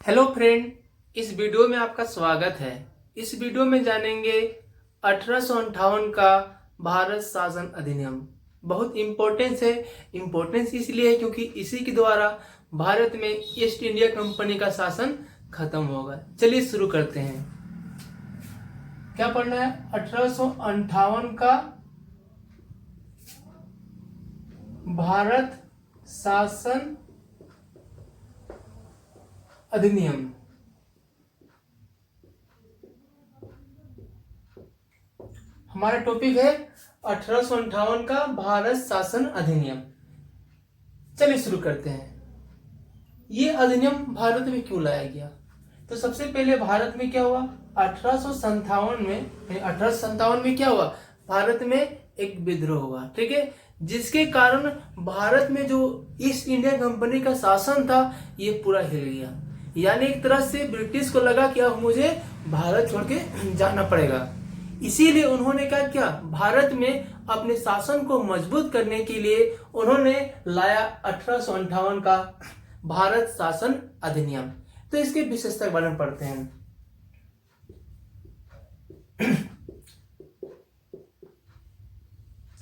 Hello friend, इस video में आपका स्वागत है। इस वीडियो में जानेंगे 1858 का भारत शासन अधिनियम। बहुत इम्पोर्टेंस है। इम्पोर्टेंस इसलिए है क्योंकि इसी के द्वारा भारत में ईस्ट इंडिया कंपनी का शासन खत्म होगा। चलिए शुरू करते हैं। क्या पढ़ना है? 1858 का भारत शासन अधिनियम। हमारा टॉपिक है 1858 का भारत शासन अधिनियम। चलिए शुरू करते हैं। ये अधिनियम भारत में क्यों लाया गया? तो सबसे पहले भारत में क्या हुआ? 1857 में क्या हुआ? भारत में एक विद्रोह हुआ, ठीक है, जिसके कारण भारत में जो ईस्ट इंडिया कंपनी का शासन था ये पूरा हिल गया। यानी एक तरह से ब्रिटिश को लगा कि अब मुझे भारत छोड़ के जाना पड़ेगा। इसीलिए उन्होंने क्या किया? भारत में अपने शासन को मजबूत करने के लिए उन्होंने लाया 1858 का भारत शासन अधिनियम। तो इसके विशेषता के बारे में पढ़ते हैं।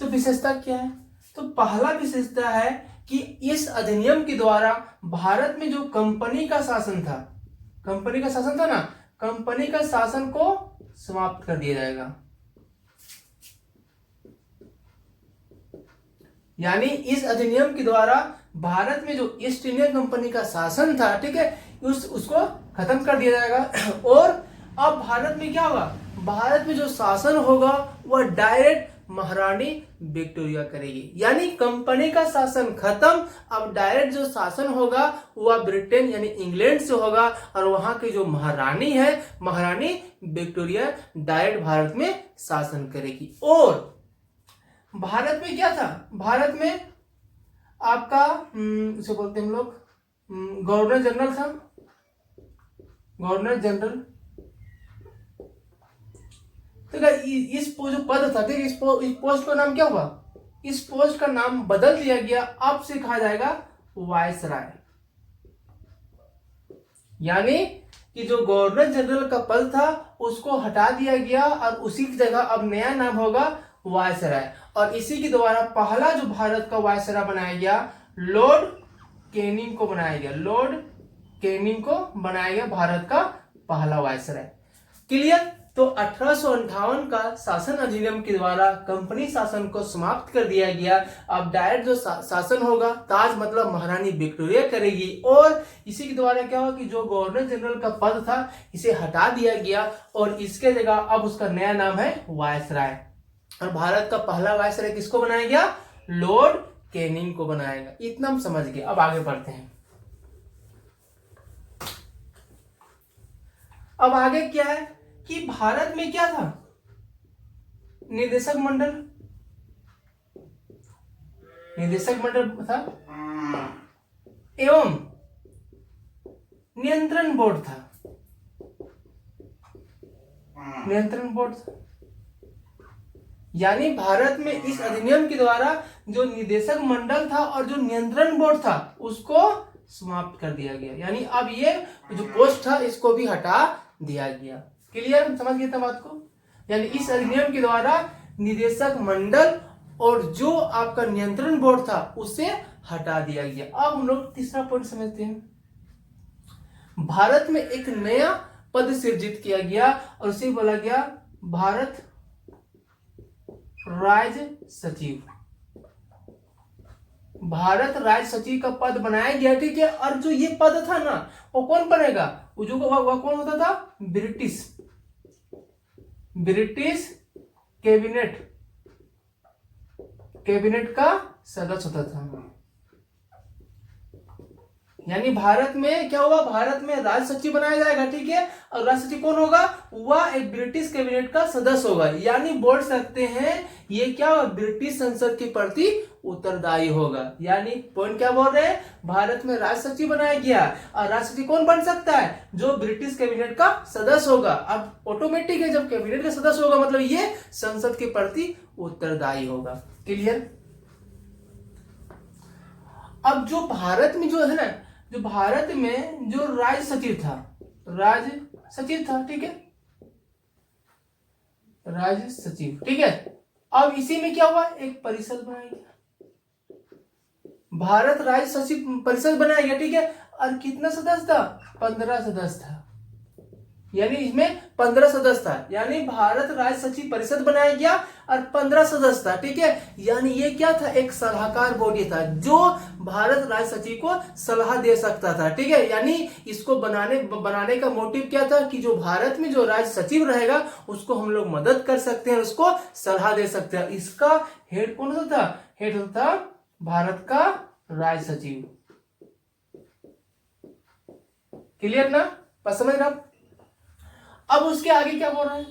तो विशेषता क्या है? तो पहला विशेषता है कि इस अधिनियम के द्वारा भारत में जो कंपनी का शासन था ना, कंपनी का शासन को समाप्त कर दिया जाएगा। यानी इस अधिनियम के द्वारा भारत में जो ईस्ट इंडिया कंपनी का शासन था, ठीक है, उसको खत्म कर दिया जाएगा। और अब भारत में क्या होगा? भारत में जो शासन होगा वह डायरेक्ट महारानी विक्टोरिया करेगी। यानी कंपनी का शासन खत्म, अब डायरेक्ट जो शासन होगा वह ब्रिटेन यानी इंग्लैंड से होगा। और वहां की जो महारानी है, महारानी विक्टोरिया, डायरेक्ट भारत में शासन करेगी। और भारत में क्या था? भारत में आपका इसे बोलते हैं हम लोग गवर्नर जनरल था। गवर्नर जनरल, तो इस जो पद था, ठीक है, इस पोस्ट का नाम क्या हुआ? इस पोस्ट का नाम बदल दिया गया। अब से कहा जाएगा वायसराय। यानी कि जो गवर्नर जनरल का पद था उसको हटा दिया गया और उसी की जगह अब नया नाम होगा वायसराय। और इसी के द्वारा पहला जो भारत का वायसराय बनाया गया, लॉर्ड कैनिंग को बनाया गया। लॉर्ड कैनिंग को बनाया गया भारत का पहला वायसराय। क्लियर? तो 1858 का शासन अधिनियम के द्वारा कंपनी शासन को समाप्त कर दिया गया। अब डायरेक्ट जो शासन होगा, ताज मतलब महारानी विक्टोरिया करेगी। और इसी के द्वारा क्या होगा कि जो गवर्नर जनरल का पद था इसे हटा दिया गया और इसके जगह अब उसका नया नाम है वायसराय। और भारत का पहला वायसराय किसको बनाया गया? लॉर्ड कैनिंग को बनाया गया। इतना हम समझ गए। अब आगे बढ़ते हैं। अब आगे क्या है कि भारत में क्या था? निदेशक मंडल था एवं नियंत्रण बोर्ड था। यानी भारत में इस अधिनियम के द्वारा जो निदेशक मंडल था और जो नियंत्रण बोर्ड था उसको समाप्त कर दिया गया। यानी अब ये जो पोस्ट था इसको भी हटा दिया गया। क्लियर? समझ गए बात को? यानी इस अधिनियम के द्वारा निदेशक मंडल और जो आपका नियंत्रण बोर्ड था उसे हटा दिया गया। अब हम लोग तीसरा पॉइंट समझते हैं। भारत में एक नया पद सृजित किया गया और उसे बोला गया भारत राज्य सचिव। भारत राज्य सचिव का पद बनाया गया, ठीक है। और जो ये पद था ना वो कौन बनेगा? वह कौन होता था? ब्रिटिश कैबिनेट का सदस्य होता था। यानी भारत में क्या हुआ? भारत में राज्य सचिव बनाया जाएगा, ठीक है। और राज्य सचिव कौन होगा? वह एक ब्रिटिश कैबिनेट का सदस्य होगा। यानी बोल सकते हैं ये क्या होगा? ब्रिटिश संसद के प्रति उत्तरदायी होगा। यानी पॉइंट क्या बोल रहे हैं? भारत में राज्य सचिव बनाया गया और राज्य सचिव कौन बन सकता है? जो ब्रिटिश कैबिनेट का सदस्य होगा। अब ऑटोमेटिक है, जब कैबिनेट का सदस्य होगा मतलब ये संसद के प्रति उत्तरदायी होगा। क्लियर? अब जो भारत में जो है ना जो भारत में जो राज सचिव था, राज सचिव था, ठीक है, राज सचिव, ठीक है। अब इसी में क्या हुआ, एक परिषद बनाया गया, भारत राज्य सचिव परिषद बनाया गया, ठीक है। और कितना सदस्य था, 15 सदस्य था, यानी इसमें 15 सदस्य था, यानी भारत राज्य सचिव परिषद बनाया गया और 15 सदस्य था, ठीक है। यानी ये क्या था, एक सलाहकार बॉडी था जो भारत राज्य सचिव को सलाह दे सकता था, ठीक है। यानी इसको बनाने का मोटिव क्या था कि जो भारत में जो राज्य सचिव रहेगा उसको हम लोग मदद कर सकते हैं, उसको सलाह दे सकते हैं। इसका हेड कौन सा था, हेड था भारत का राज्य सचिव। क्लियर ना, बस समझ रहा। अब उसके आगे क्या बोल रहा है,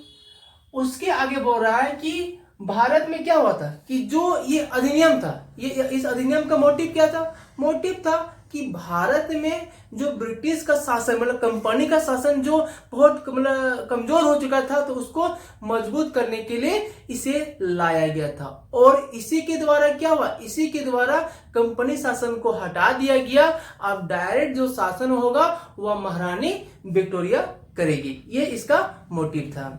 उसके आगे बोल रहा है कि भारत में क्या हुआ था कि जो ये अधिनियम था, ये इस अधिनियम का मोटिव क्या था, मोटिव था कि भारत में जो ब्रिटिश का शासन मतलब कंपनी का शासन जो बहुत मतलब कमजोर हो चुका था, तो उसको मजबूत करने के लिए इसे लाया गया था। और इसी के द्वारा क्या हुआ, इसी के द्वारा कंपनी शासन को हटा दिया गया। अब डायरेक्ट जो शासन होगा वह महारानी विक्टोरिया करेगी, ये इसका मोटिव था।